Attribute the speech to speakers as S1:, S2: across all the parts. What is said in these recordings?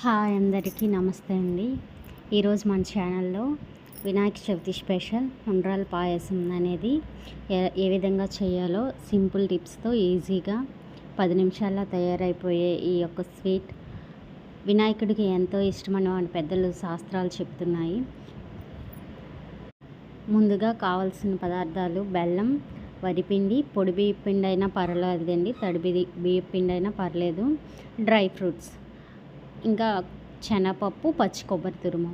S1: Hi అందరికీ నమస్తే అండి. ఈరోజు మన ఛానల్లో వినాయక చవితి స్పెషల్ ఉండ్రాల పాయసం అనేది ఏ విధంగా చేయాలో సింపుల్ టిప్స్తో ఈజీగా 10 నిమిషాల్లో తయారైపోయే ఈ యొక్క స్వీట్ వినాయకుడికి ఎంతో ఇష్టమని మన పెద్దలు శాస్త్రాలు చెప్తున్నాయి. ముందుగా కావాల్సిన పదార్థాలు బెల్లం, వరిపిండి, పొడి బియ్య పిండి అయినా పర్లేదండి, తడి బియ్య పిండి అయినా పర్లేదు, డ్రై ఫ్రూట్స్, ఇంకా శనగపప్పు, పచ్చి కొబ్బరి తురుము.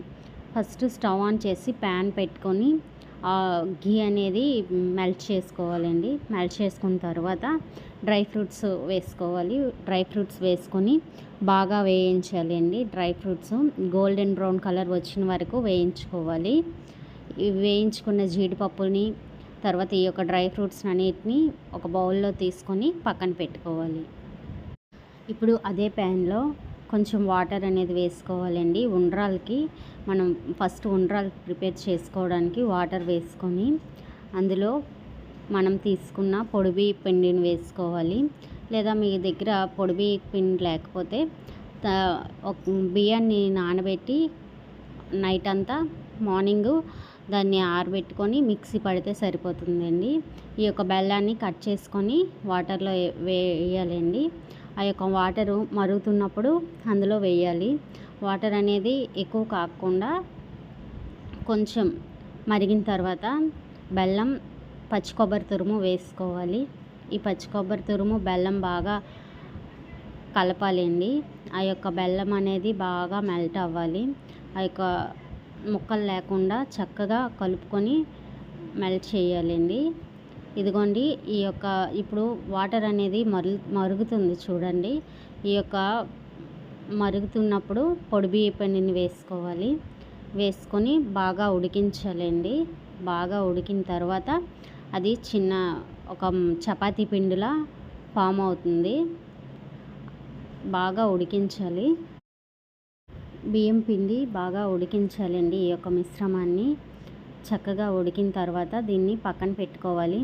S1: ఫస్ట్ స్టవ్ ఆన్ చేసి ప్యాన్ పెట్టుకొని ఘీ అనేది మెల్ట్ చేసుకోవాలండి. మెల్ట్ చేసుకున్న తర్వాత డ్రై ఫ్రూట్స్ వేసుకోవాలి. డ్రై ఫ్రూట్స్ వేసుకొని బాగా వేయించాలండి. Dry fruits golden brown colour వచ్చిన వరకు వేయించుకోవాలి. వేయించుకున్న జీడిపప్పుని తర్వాత ఈ యొక్క డ్రై ఫ్రూట్స్ అన్నిటిని ఒక బౌల్లో తీసుకొని పక్కన పెట్టుకోవాలి. ఇప్పుడు అదే ప్యాన్లో కొంచెం వాటర్ అనేది వేసుకోవాలండి. ఉండ్రాలకి మనం ఫస్ట్ ఉండ్రాలు ప్రిపేర్ చేసుకోవడానికి వాటర్ వేసుకొని అందులో మనం తీసుకున్న పొడి బియ్య పిండిని వేసుకోవాలి. లేదా మీ దగ్గర పొడి బియ్య పిండి లేకపోతే బియ్యాన్ని నానబెట్టి నైట్ అంతా మార్నింగు దాన్ని ఆరబెట్టుకొని మిక్సీ పడితే సరిపోతుందండి. ఈ యొక్క బెల్లాన్ని కట్ చేసుకొని వాటర్లో వేయాలండి. ఆ యొక్క వాటరు మరుగుతున్నప్పుడు అందులో వేయాలి. వాటర్ అనేది ఎక్కువ కాకుండా కొంచెం మరిగిన తర్వాత బెల్లం, పచ్చి కొబ్బరి తురుము వేసుకోవాలి. ఈ పచ్చి కొబ్బరి తురుము బెల్లం బాగా కలపాలండి. ఆ యొక్క బెల్లం అనేది బాగా మెల్ట్ అవ్వాలి. ఆ యొక్క ముక్కలు లేకుండా చక్కగా కలుపుకొని మెల్ట్ చేయాలండి. ఇదిగోండి ఈ యొక్క ఇప్పుడు వాటర్ అనేది మరుగుతుంది చూడండి. ఈ యొక్క మరుగుతున్నప్పుడు పొడి బియ్య పిండిని వేసుకోవాలి. వేసుకొని బాగా ఉడికించాలండి. బాగా ఉడికిన తర్వాత అది చిన్న ఒక చపాతీ పిండిలా ఫామ్ అవుతుంది. బాగా ఉడికించాలి. బియ్యం పిండి బాగా ఉడికించాలండి. ఈ యొక్క మిశ్రమాన్ని చక్కగా ఉడికిన తర్వాత దీన్ని పక్కన పెట్టుకోవాలి.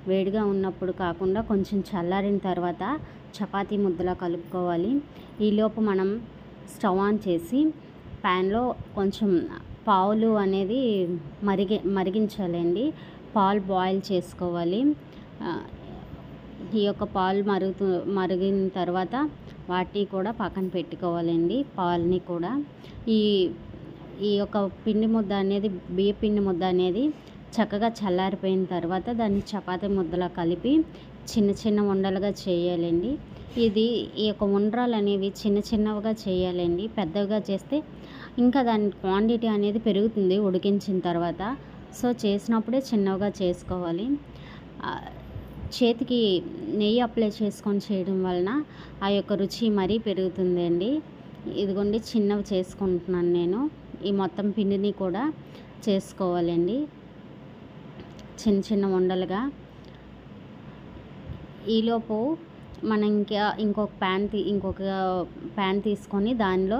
S1: వేడిగా ఉన్నప్పుడు కాకుండా కొంచెం చల్లారిన తర్వాత చపాతీ ముద్దలా కలుపుకోవాలి. ఈలోపు మనం స్టవ్ ఆన్ చేసి ప్యాన్లో కొంచెం పాలు అనేది మరిగించాలండి. పాలు బాయిల్ చేసుకోవాలి. ఈ యొక్క పాలు మరిగిన తర్వాత వాటిని కూడా పక్కన పెట్టుకోవాలండి. పాలని కూడా ఈ యొక్క పిండి ముద్ద అనేది బియ్య పిండి ముద్ద అనేది చక్కగా చల్లారిపోయిన తర్వాత దాన్ని చపాతీ ముద్దలా కలిపి చిన్న చిన్న ఉండలుగా చేయాలండి. ఈ యొక్క ఉండ్రాలు అనేవి చిన్న చిన్నవిగా చేయాలండి. పెద్దవిగా చేస్తే ఇంకా దాని క్వాంటిటీ అనేది పెరుగుతుంది ఉడికించిన తర్వాత. సో చేసినప్పుడే చిన్నవిగా చేసుకోవాలి. చేతికి నెయ్యి అప్లై చేసుకొని చేయడం వలన ఆ యొక్క రుచి మరీ పెరుగుతుందండి. ఇదిగోండి చిన్నవి చేసుకుంటున్నాను నేను. ఈ మొత్తం పిండిని కూడా చేసుకోవాలండి చిన్న చిన్న ఉండలుగా. ఈలోపు మనం ఇంకొక ప్యాన్ తీసుకొని దానిలో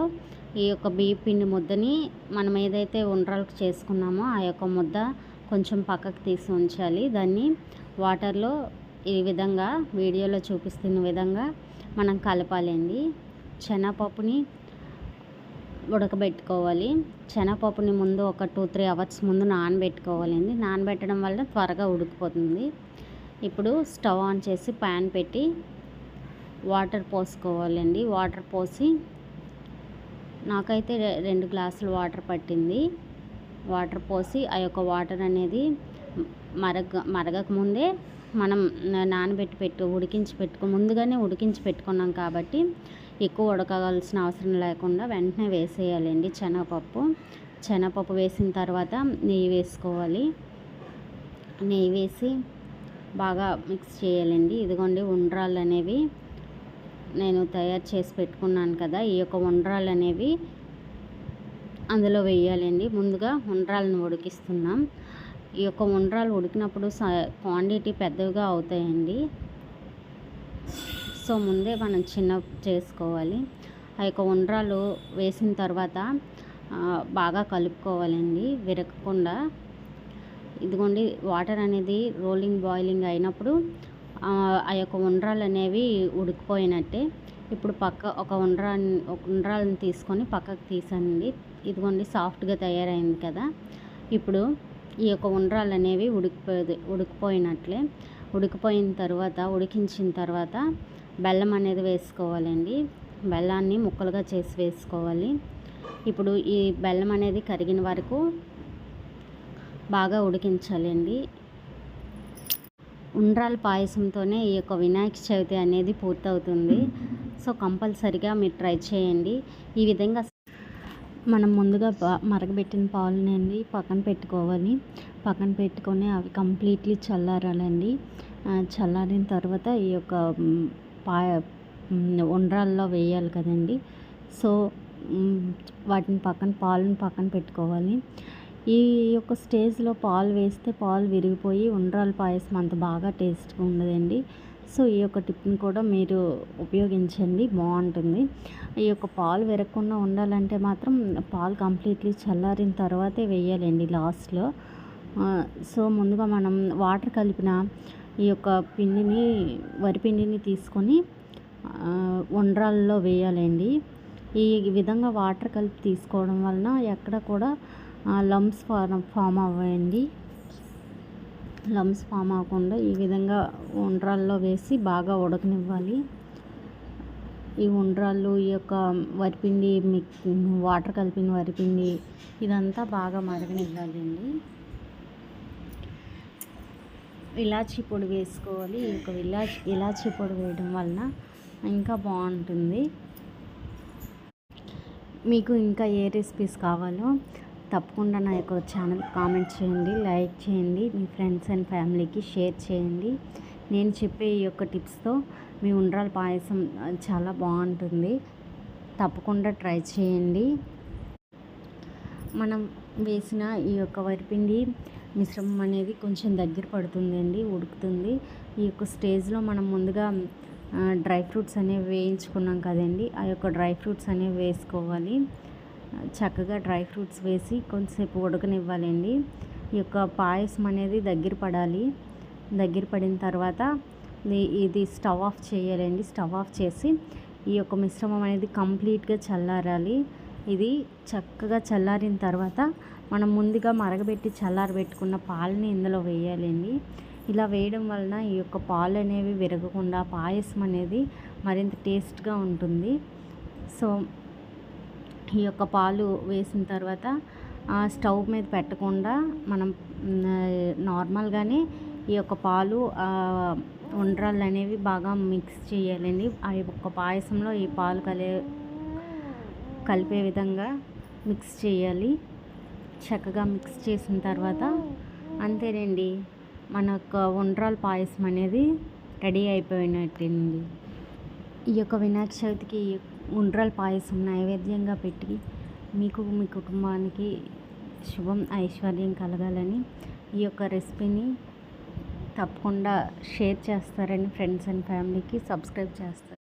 S1: ఈ యొక్క బియ్య పిండి ముద్దని మనం ఏదైతే ఉండ్రాలకు చేసుకున్నామో ఆ యొక్క ముద్ద కొంచెం పక్కకు తీసి ఉంచాలి. దాన్ని వాటర్లో ఈ విధంగా వీడియోలో చూపిస్తున్న విధంగా మనం కలపాలండి. శనగపప్పుని ఉడకబెట్టుకోవాలి. శనగపప్పుని ముందు ఒక 2-3 అవర్స్ ముందు నానబెట్టుకోవాలండి. నానబెట్టడం వల్ల త్వరగా ఉడికిపోతుంది. ఇప్పుడు స్టవ్ ఆన్ చేసి ప్యాన్ పెట్టి వాటర్ పోసుకోవాలండి. వాటర్ పోసి నాకైతే 2 గ్లాసులు వాటర్ పట్టింది. వాటర్ పోసి ఆ యొక్క వాటర్ అనేది మరగక ముందే మనం ముందుగానే ఉడికించి పెట్టుకున్నాం కాబట్టి ఎక్కువ ఉడకవలసిన అవసరం లేకుండా వెంటనే వేసేయాలండి శనగపప్పు వేసిన తర్వాత నెయ్యి వేసుకోవాలి. నెయ్యి వేసి బాగా మిక్స్ చేయాలండి. ఇదిగోండి ఉండ్రాళ్ళు అనేవి నేను తయారు చేసి పెట్టుకున్నాను కదా. ఈ యొక్క ఉండ్రాళ్ళు అనేవి అందులో వేయాలండి. ముందుగా ఉండ్రాళ్ళను ఉడికిస్తున్నాం. ఈ యొక్క ఉండ్రాలు ఉడికినప్పుడు క్వాంటిటీ పెద్దవిగా అవుతాయండి. సో ముందే మనం చిన్న చేసుకోవాలి. ఆ యొక్క ఉండ్రాలు వేసిన తర్వాత బాగా కలుపుకోవాలండి విరగకుండా. ఇదిగోండి వాటర్ అనేది బాయిలింగ్ అయినప్పుడు ఆ యొక్క ఉండ్రాలు అనేవి ఉడికిపోయినట్టే. ఇప్పుడు ఒక ఉండ్రాలను తీసుకొని పక్కకు తీసానండి. ఇదిగోండి సాఫ్ట్గా తయారైంది కదా. ఇప్పుడు ఈ యొక్క ఉండ్రాలు అనేవి ఉడికిపోయినట్లే. ఉడికిపోయిన తర్వాత ఉడికించిన తర్వాత బెల్లం అనేది వేసుకోవాలండి. బెల్లాన్ని ముక్కలుగా చేసి వేసుకోవాలి. ఇప్పుడు ఈ బెల్లం అనేది కరిగిన వరకు బాగా ఉడికించాలండి. ఉండ్రాల పాయసంతోనే ఈ యొక్క వినాయక చవితి అనేది పూర్తవుతుంది. సో కంపల్సరిగా మీరు ట్రై చేయండి. ఈ విధంగా మనం ముందుగా మరగబెట్టిన పాలునండి పక్కన పెట్టుకోవాలి. పక్కన పెట్టుకొని అవి కంప్లీట్లీ చల్లారాలండి. చల్లారిన తర్వాత ఈ యొక్క ఉండ్రాల్లో వేయాలి కదండి. సో వాటిని పాలను పక్కన పెట్టుకోవాలి. ఈ యొక్క స్టేజ్లో పాలు వేస్తే పాలు విరిగిపోయి ఉండ్రాల పాయసం అంత బాగా టేస్ట్గా ఉండదండి. సో ఈ యొక్క టిప్ని కూడా మీరు ఉపయోగించండి, బాగుంటుంది. ఈ యొక్క పాలు విరగకుండా ఉండాలంటే మాత్రం పాలు కంప్లీట్లీ చల్లారిన తర్వాతే వేయాలండి లాస్ట్లో. సో ముందుగా మనం వాటర్ కలిపిన ఈ యొక్క వరిపిండిని తీసుకొని ఉండ్రాల్లో వేయాలండి. ఈ విధంగా వాటర్ కలిపి తీసుకోవడం వలన ఎక్కడ కూడా లమ్స్ ఫామ్ అవ్వండి. లమ్స్ ఫామ్ అవ్వకుండా ఈ విధంగా ఉండ్రాల్లో వేసి బాగా ఉడకనివ్వాలి. ఈ ఉండ్రాళ్ళు ఈ యొక్క వరిపిండి వాటర్ కలిపిన వరిపిండి ఇదంతా బాగా మరగనివ్వాలండి. ఇలాచీ పొడి వేసుకోవాలి. ఈ యొక్క ఇలాచీ పొడి వేయడం వలన ఇంకా బాగుంటుంది. మీకు ఇంకా ఏ రెసిపీస్ కావాలో తప్పకుండా నా యొక్క ఛానల్ కామెంట్ చేయండి, లైక్ చేయండి, మీ ఫ్రెండ్స్ అండ్ ఫ్యామిలీకి షేర్ చేయండి. నేను చెప్పే ఈ యొక్క టిప్స్తో మీ ఉండ్రాల పాయసం చాలా బాగుంటుంది. తప్పకుండా ట్రై చేయండి. మనం వేసిన ఈ యొక్క వరిపిండి మిశ్రమం అనేది కొంచెం దగ్గర పడుతుందండి, ఉడుకుతుంది. ఈ యొక్క స్టేజ్లో మనం ముందుగా డ్రై ఫ్రూట్స్ అనేవి వేయించుకున్నాం కదండి. ఆ యొక్క డ్రై ఫ్రూట్స్ అనేవి వేసుకోవాలి. చక్కగా డ్రై ఫ్రూట్స్ వేసి కొంచెంసేపు ఉడకనివ్వాలండి. ఈ యొక్క పాయసం అనేది దగ్గర పడాలి. దగ్గర పడిన తర్వాత ఇది స్టవ్ ఆఫ్ చేయాలండి. స్టవ్ ఆఫ్ చేసి ఈ యొక్క మిశ్రమం అనేది కంప్లీట్గా చల్లారాలి. ఇది చక్కగా చల్లారిన తర్వాత మనం ముందుగా మరగబెట్టి చల్లారబెట్టుకున్న పాలని ఇందులో వేయాలండి. ఇలా వేయడం వలన ఈ యొక్క పాలు అనేవి విరగకుండా పాయసం అనేది మరింత టేస్ట్గా ఉంటుంది. సో ఈ యొక్క పాలు వేసిన తర్వాత స్టవ్ మీద పెట్టకుండా మనం నార్మల్గానే ఈ యొక్క పాలు ఉండ్రాళ్ళు అనేవి బాగా మిక్స్ చేయాలండి. ఆ యొక్క పాయసంలో ఈ పాలు కలిపే విధంగా మిక్స్ చేయాలి. చక్కగా మిక్స్ చేసిన తర్వాత అంతేనండి, మన యొక్క ఉండ్రాల పాయసం అనేది రెడీ అయిపోయినట్టేనండి. ఈ యొక్క వినాయక చవితికి ఉండ్రాల పాయసం నైవేద్యంగా పెట్టి మీకు మీ కుటుంబానికి శుభం ఐశ్వర్యం కలగాలని ఈ యొక్క రెసిపీని తప్పకుండా షేర్ చేస్తారని ఫ్రెండ్స్ అండ్ ఫ్యామిలీకి సబ్స్క్రైబ్ చేస్తారు.